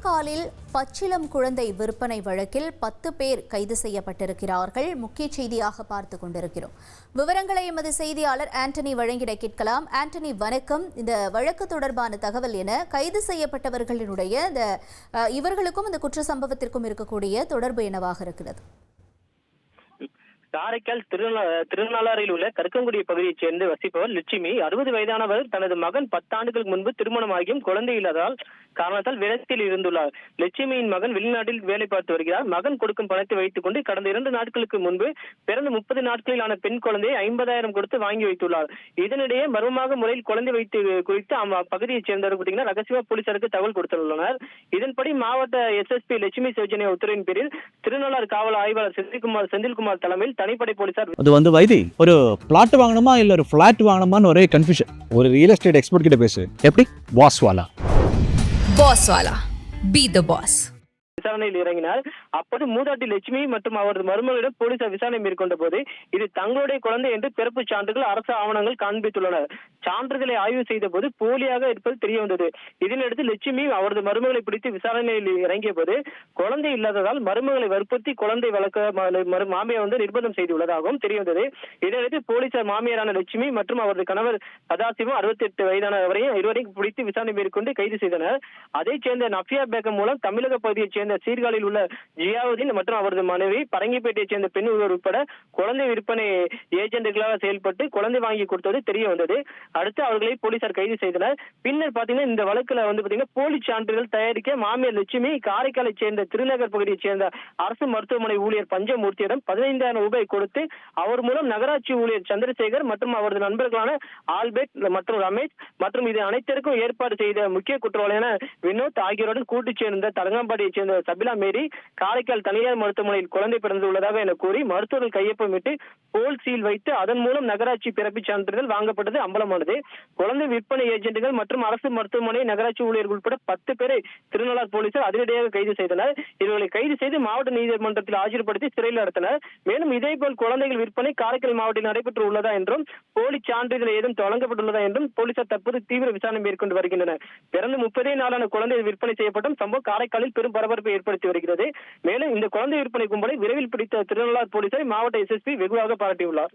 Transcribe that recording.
காரைக்காலில் பச்சிளம் குழந்தை விற்பனை வழக்கில் 10 பேர் கைது செய்யப்பட்டிருக்கிறார்கள். முக்கிய செய்தியாக பார்த்து கொண்டிருக்கிறோம். விவரங்களை எமது செய்தியாளர் ஆண்டனி வழங்கிட கேட்கலாம். ஆண்டனி, வணக்கம். இந்த வழக்கு தொடர்பான தகவல் என? கைது செய்யப்பட்டவர்களினுடைய இவர்களுக்கும் இந்த குற்ற சம்பவத்திற்கும் இருக்கக்கூடிய தொடர்பு என்னவாக இருக்கிறது? காரைக்கால் திருநாளாறில் உள்ள கருக்கங்குடி பகுதியைச் சேர்ந்து வசிப்பவர் லட்சுமி. 60 வயதானவர். தனது மகன் 10 ஆண்டுகளுக்கு முன்பு திருமணமாகியும் குழந்தை இல்லாததால் காரணத்தால் விரக்தியில் இருந்துள்ளார். லட்சுமியின் மகன் வெளிநாட்டில் வேலை பார்த்து வருகிறார். மகன் கொடுக்கும் பணத்தை வைத்துக் கொண்டு கடந்த 2 நாட்களுக்கு முன்பு பிறந்த 30 நாட்களிலான பெண் குழந்தையை 50,000 கொடுத்து வாங்கி வைத்துள்ளார். இதனிடையே மர்மமாக முறையில் குழந்தை வைத்து குறித்து பகுதியைச் சேர்ந்தவர் பார்த்தீங்கன்னா ரகசிய போலீசாருக்கு தகவல் கொடுத்துள்ளனர். இதன்படி மாவட்ட SSP லட்சுமி சௌஜன்யா உத்தரவின் பேரில் திருநள்ளாறு காவல் ஆய்வாளர் செந்தில்குமார் தலைமையில் தனிப்படை போலீசார் அது வைத்தி ஒரு பிளாட் வாங்கணுமா இல்ல ஒரு பிளாட் வாங்கணுமான்னு ஒரே கன்ஃபியூஷன். ஒரு ரியல் எஸ்டேட் எக்ஸ்பர்ட் கிட்ட பேசு. எப்படி? பாஸ் வாலா பி தி பாஸ் விசாரணையில் இறங்கினார். அப்போது மூதாட்டி லட்சுமி மற்றும் அவரது மருமகளிடம் போலீசார் விசாரணை மேற்கொண்ட போது இது தங்களுடைய குழந்தை என்று பிறப்பு சான்றுகள் அரசு ஆவணங்கள் காண்பித்துள்ளனர். சான்றுகளை ஆய்வு செய்த போது போலியாக இருப்பது தெரிய வந்தது. இதனையடுத்து லட்சுமி அவரது மருமகளை பிடித்து விசாரணையில் இறங்கிய போது குழந்தை இல்லாததால் மருமகளை வற்புறுத்தி குழந்தை வளர்க்க மாமியார் நிர்பந்தம் செய்துள்ளதாகவும் தெரிய வந்தது. இதனையடுத்து போலீசார் மாமியாரான லட்சுமி மற்றும் அவரது கணவர் சதாசிவம் 68 வயதானவரையும் இருவரையும் பிடித்து விசாரணை மேற்கொண்டு கைது செய்தனர். அதைச் சேர்ந்த நஃபியா பேகம் மூலம் தமிழக பகுதியைச் சேர்ந்த சீர்காழியில் உள்ள ஜியாவுதீன் மற்றும் அவரது மனைவி பரங்கிப்பேட்டையைச் சேர்ந்த பெண் உட்பட குழந்தை விற்பனை ஏஜென்ட்களாக செயல்பட்டு குழந்தை வாங்கி கொடுத்தது தெரிய வந்தது. அடுத்து அவர்களை போலீசார் கைது செய்தனர். பின்னர் பாத்தீங்கன்னா இந்த வழக்குல பாத்தீங்கன்னா போலி சான்றிதழ் தயாரிக்க மாமியார் லட்சுமி காரைக்காலை சேர்ந்த திருநகர் பகுதியைச் சேர்ந்த அரசு மருத்துவமனை ஊழியர் பஞ்சமூர்த்தியிடம் 15,000 ரூபாய் கொடுத்து அவர் மூலம் நகராட்சி ஊழியர் சந்திரசேகர் மற்றும் அவரது நண்பர்களான ஆல்பர்ட் மற்றும் ரமேஷ் மற்றும் இது அனைத்திற்கும் ஏற்பாடு செய்த முக்கிய குற்றவாளியான வினோத் ஆகியோருடன் கூட்டு சேர்ந்த தலங்காம்பாடியைச் சேர்ந்த சபிலா மேரி காரைக்கால் தனியார் மருத்துவமனையில் குழந்தை பிறந்துள்ளதாக என கூறி மருத்துவர்கள் கையொப்பமிட்டு போல் சீல் வைத்து அதன் மூலம் நகராட்சி பிறப்பு சான்றிதழ் வாங்கப்பட்டது அம்பலமானது. குழந்தை விற்பனை ஏஜென்ட்கள் மற்றும் அரசு மருத்துவமனை நகராட்சி ஊழியர்கள் உட்பட 10 பேரை திருநள்ளாறு போலீசார் அதிரடியாக கைது செய்தனர். இவர்களை கைது செய்து மாவட்ட நீதிமன்றத்தில் ஆஜர்படுத்தி சிறையில் அடைத்தனர். மேலும் இதேபோல் குழந்தைகள் விற்பனை காரைக்கால் மாவட்டத்தில் நடைபெற்று உள்ளதா என்றும் போலி சான்றிதழ் ஏதும் வழங்கப்பட்டுள்ளதா என்றும் போலீசார் தற்போது தீவிர விசாரணை மேற்கொண்டு வருகின்றனர். பிறந்து 30 நாளான குழந்தை விற்பனை செய்யப்படும் சம்பவம் காரைக்காலில் பெரும் பரபரப்பை ஏற்படுத்தி வருகிறது. மேலும் இந்த குழந்தை விற்பனை கும்பலை விரைவில் பிடித்த திருநள்ளாறு போலீசாரை மாவட்ட SSP வெகுவாக பாராட்டியுள்ளார்.